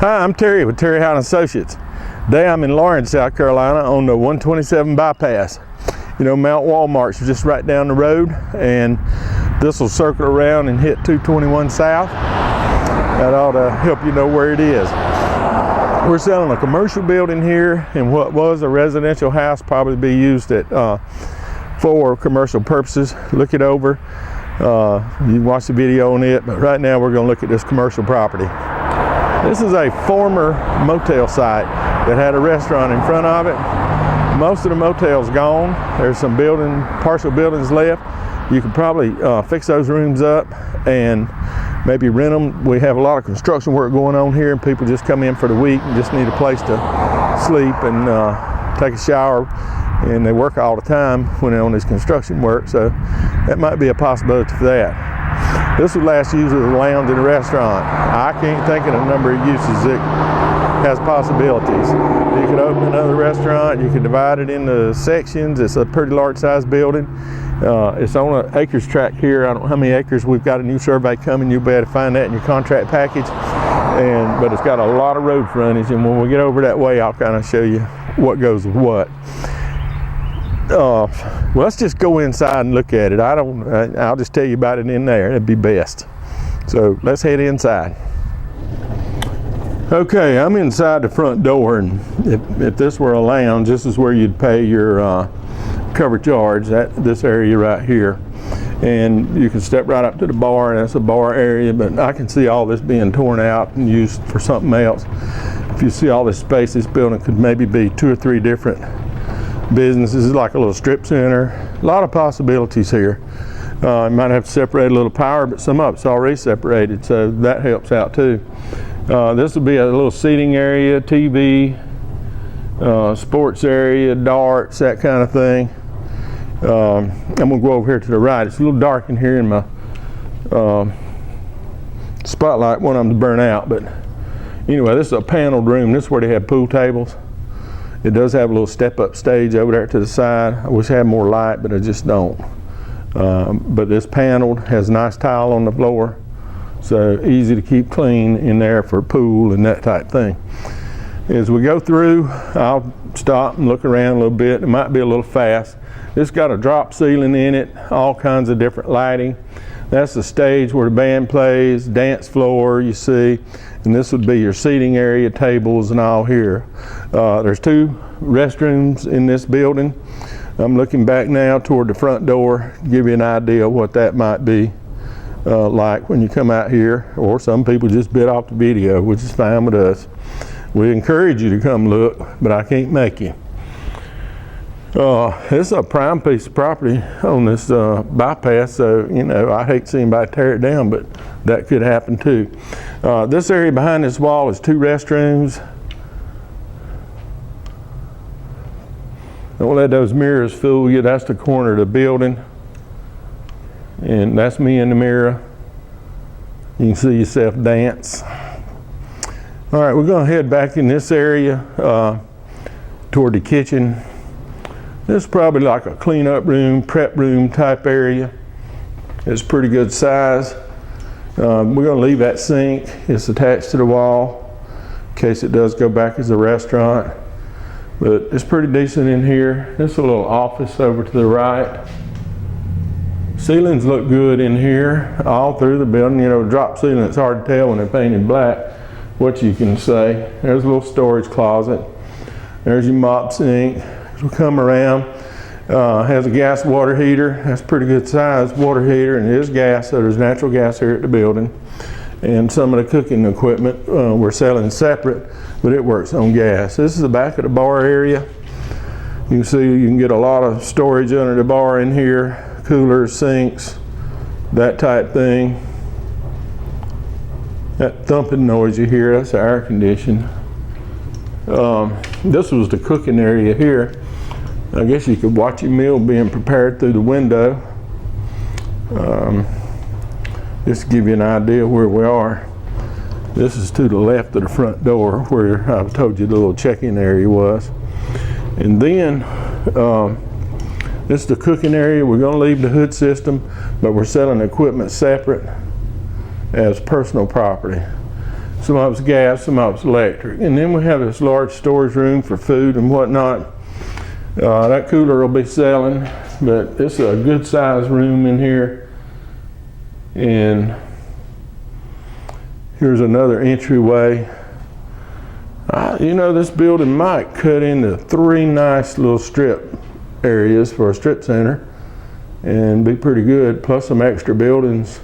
Hi, I'm Terry with Terry Howden Associates. Today I'm in Lawrence, South Carolina on the 127 bypass. You know, Mount Walmart's just right down the road, and this will circle around and hit 221 South. That ought to help you know where it is. We're selling a commercial building here in what was a residential house, probably be used for commercial purposes. Look it over. You can watch the video on it, but right now we're going to look at this commercial property. This is a former motel site that had a restaurant in front of it. Most of the motel's gone. There's some partial buildings left. You could probably fix those rooms up and maybe rent them. We have a lot of construction work going on here, and people just come in for the week and just need a place to sleep and take a shower, and they work all the time when they're on this construction work, so that might be a possibility for that. This would last used as a lounge and a restaurant. I can't think of a number of uses it has possibilities. You could open another restaurant, you could divide it into sections. It's a pretty large sized building. It's on an acres tract here. I don't know how many acres. We've got a new survey coming. You'll be able to find that in your contract package. But it's got a lot of road frontage, and when we get over that way, I'll kind of show you what goes with what. Well, let's just go inside and look at it. I'll just tell you about it in there. It'd be best. So let's head inside. Okay, I'm inside the front door, and if this were a lounge, this is where you'd pay your cover charge, this area right here. And you can step right up to the bar, and that's a bar area, but I can see all this being torn out and used for something else. If you see all this space, this building could maybe be 2 or 3 different businesses, like a little strip center. A lot of possibilities here. You might have to separate a little power, but some of it's already separated, so that helps out too. This will be a little seating area, TV, sports area, darts, that kind of thing. I'm going to go over here to the right. It's a little dark in here in my spotlight. One of them's burnt out, but anyway, this is a paneled room. This is where they have pool tables. It does have a little step-up stage over there to the side. I wish I had more light, but I just don't. But it's paneled, has nice tile on the floor, so easy to keep clean in there for pool and that type thing. As we go through, I'll stop and look around a little bit. It might be a little fast. It's got a drop ceiling in it, all kinds of different lighting. That's the stage where the band plays, dance floor you see, and this would be your seating area, tables and all here. There's 2 restrooms in this building. I'm looking back now toward the front door to give you an idea of what that might be like when you come out here, or some people just bit off the video, which is fine with us. We encourage you to come look, but I can't make you. This is a prime piece of property on this bypass, so you know, I hate to see anybody tear it down, but that could happen too. This area behind this wall is 2 restrooms. Don't let those mirrors fool you. That's the corner of the building, and that's me in the mirror. You can see yourself dance. All right, we're going to head back in this area toward the kitchen. This is probably like a cleanup room, prep room type area. It's pretty good size. We're going to leave that sink. It's attached to the wall in case it does go back as a restaurant. But it's pretty decent in here. This is a little office over to the right. Ceilings look good in here all through the building. You know, drop ceiling, it's hard to tell when they're painted black what you can say. There's a little storage closet. There's your mop sink. As we come around, has a gas water heater. That's a pretty good size water heater, and it is gas, so there's natural gas here at the building. And some of the cooking equipment we're selling separate, but it works on gas. This is the back of the bar area. You can see you can get a lot of storage under the bar in here, coolers, sinks, that type thing. That thumping noise you hear, that's the air conditioning. This was the cooking area here. I guess you could watch your meal being prepared through the window. Just to give you an idea where we are. This is to the left of the front door where I told you the little check-in area was. And then this is the cooking area. We're going to leave the hood system, but we're selling equipment separate as personal property. Some of it's gas, some of it's electric. And then we have this large storage room for food and whatnot. That cooler will be selling, but it's a good sized room in here. And here's another entryway. You know, this building might cut into 3 nice little strip areas for a strip center and be pretty good, plus some extra buildings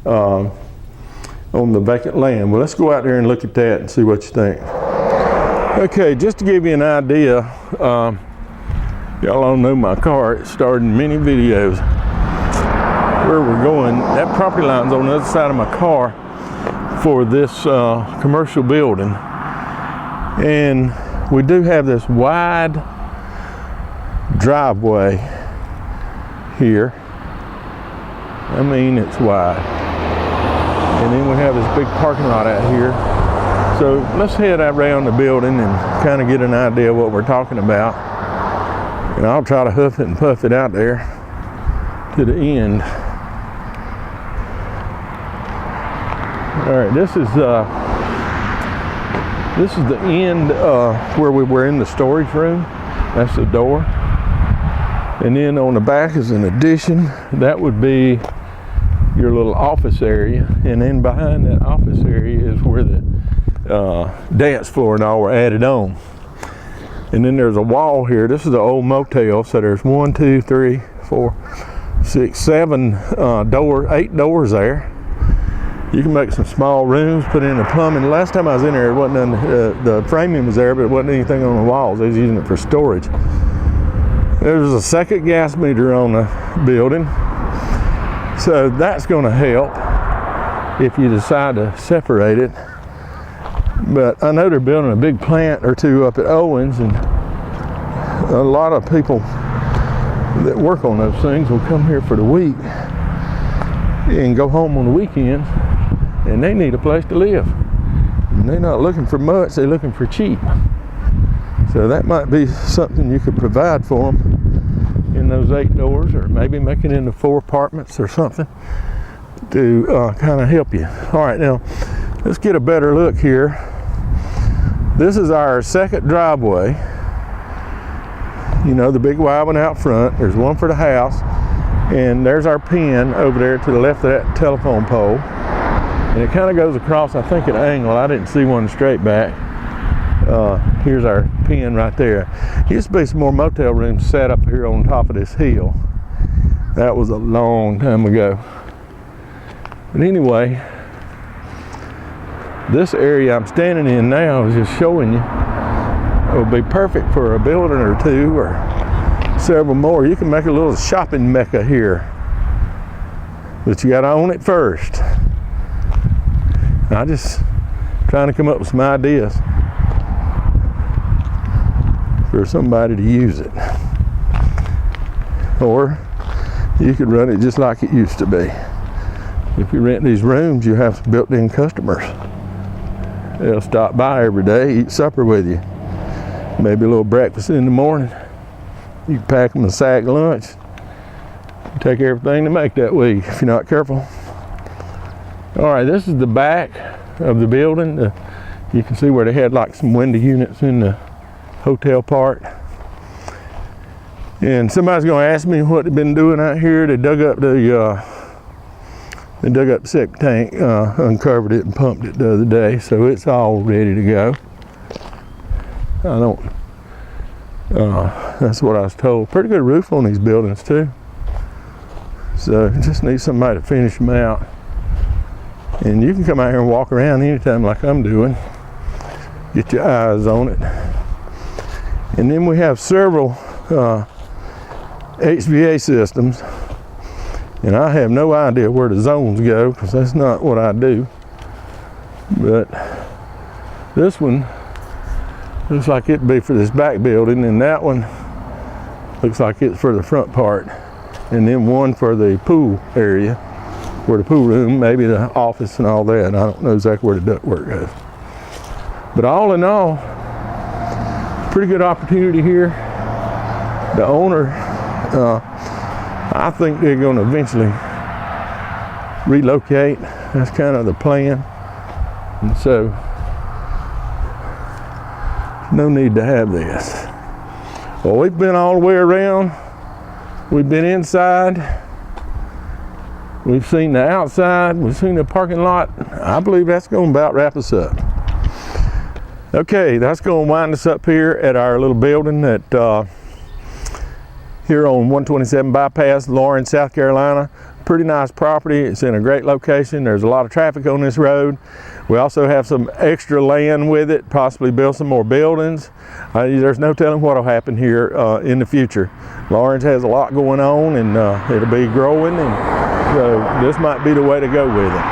on the vacant land. Well, let's go out there and look at that and see what you think. Okay, just to give you an idea, y'all all know my car. It starred in many videos. Where we're going, that property line's on the other side of my car for this commercial building. And we do have this wide driveway here. I mean, it's wide. And then we have this big parking lot out here. So let's head around the building and kind of get an idea of what we're talking about. And I'll try to hoof it and puff it out there to the end. All right, this is the end where we were in the storage room. That's the door. And then on the back is an addition. That would be your little office area. And then behind that office area is where the dance floor and all were added on. And then there's a wall here. This is the old motel. So there's 1, 2, 3, 4, 6, 7 doors, 8 doors there. You can make some small rooms, put in the plumbing. Last time I was in there, it wasn't none, the framing was there, but it wasn't anything on the walls. They was using it for storage. There's a second gas meter on the building. So that's going to help if you decide to separate it. But I know they're building a big plant or two up at Owens, and a lot of people that work on those things will come here for the week and go home on the weekends, and they need a place to live. And they're not looking for much, they're looking for cheap. So that might be something you could provide for them in those 8 doors, or maybe make it into 4 apartments or something to kind of help you. All right, now let's get a better look here. This is our second driveway. You know, the big wide one out front. There's one for the house. And there's our pen over there to the left of that telephone pole. And it kind of goes across, I think, at an angle. I didn't see one straight back. Here's our pen right there. Used to be some more motel rooms set up here on top of this hill. That was a long time ago. But anyway, this area I'm standing in now is just showing you. It would be perfect for a building or 2 or several more. You can make a little shopping mecca here, but you got to own it first. I'm just trying to come up with some ideas for somebody to use it. Or you could run it just like it used to be. If you rent these rooms, you have some built-in customers. They'll stop by every day, eat supper with you. Maybe a little breakfast in the morning. You can pack them a sack lunch. You take everything to make that week if you're not careful. All right, this is the back of the building. You can see where they had like some window units in the hotel part. And somebody's going to ask me what they've been doing out here. They dug up the septic tank, uncovered it and pumped it the other day, so it's all ready to go. That's what I was told. Pretty good roof on these buildings too. So just need somebody to finish them out. And you can come out here and walk around anytime like I'm doing. Get your eyes on it. And then we have several HVA systems. And I have no idea where the zones go because that's not what I do. But this one looks like it'd be for this back building, and that one looks like it's for the front part. And then one for the pool area, where the pool room, maybe the office and all that. I don't know exactly where the ductwork goes. But all in all, pretty good opportunity here. The owner, I think they're going to eventually relocate. That's kind of the plan. And so, no need to have this. Well, we've been all the way around. We've been inside. We've seen the outside. We've seen the parking lot. I believe that's going to about wrap us up. Okay, that's going to wind us up here at our little building at here on 127 Bypass, Lawrence, South Carolina. Pretty nice property. It's in a great location. There's a lot of traffic on this road. We also have some extra land with it, possibly build some more buildings. There's no telling what will happen here in the future. Lawrence has a lot going on, and it'll be growing, and so this might be the way to go with it.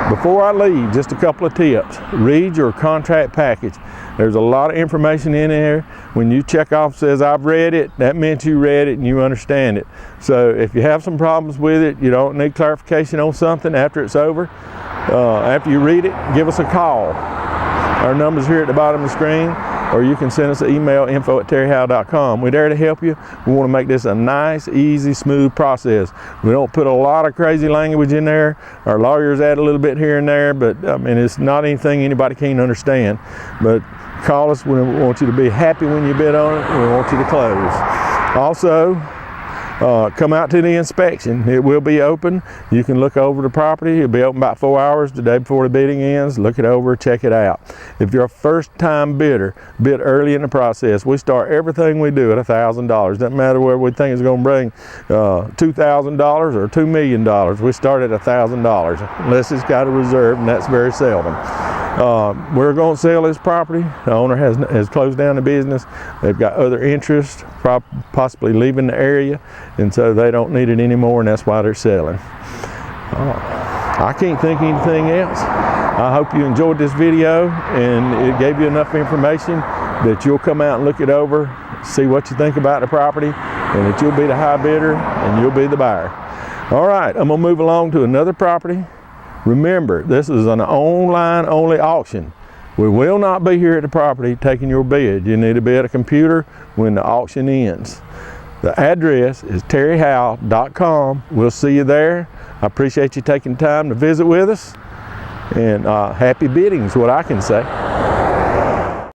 Before I leave, just a couple of tips. Read your contract package. There's a lot of information in there. When you check off says I've read it, that means you read it and you understand it. So if you have some problems with it, you don't need clarification on something after it's over, after you read it, give us a call. Our number's here at the bottom of the screen, or you can send us an email, info@terryhowell.com. We're there to help you. We want to make this a nice, easy, smooth process. We don't put a lot of crazy language in there. Our lawyers add a little bit here and there, but I mean, it's not anything anybody can't understand. But call us. We want you to be happy when you bid on it. We want you to close. Also, come out to the inspection. It will be open. You can look over the property. It'll be open about 4 hours the day before the bidding ends. Look it over, check it out. If you're a first-time bidder, bid early in the process. We start everything we do at $1,000. Doesn't matter whether we think it's going to bring $2,000 or $2 million. We start at $1,000, unless it's got a reserve, and that's very seldom. We're going to sell this property. The owner has closed down the business. They've got other interests, possibly leaving the area, and so they don't need it anymore, and that's why they're selling. I can't think of anything else. I hope you enjoyed this video and it gave you enough information that you'll come out and look it over, see what you think about the property, and that you'll be the high bidder and you'll be the buyer. All right, I'm going to move along to another property. Remember, this is an online only auction. We will not be here at the property taking your bid. You need to be at a computer when the auction ends. The address is terryhowell.com. We'll see you there. I appreciate you taking time to visit with us, and happy bidding is what I can say.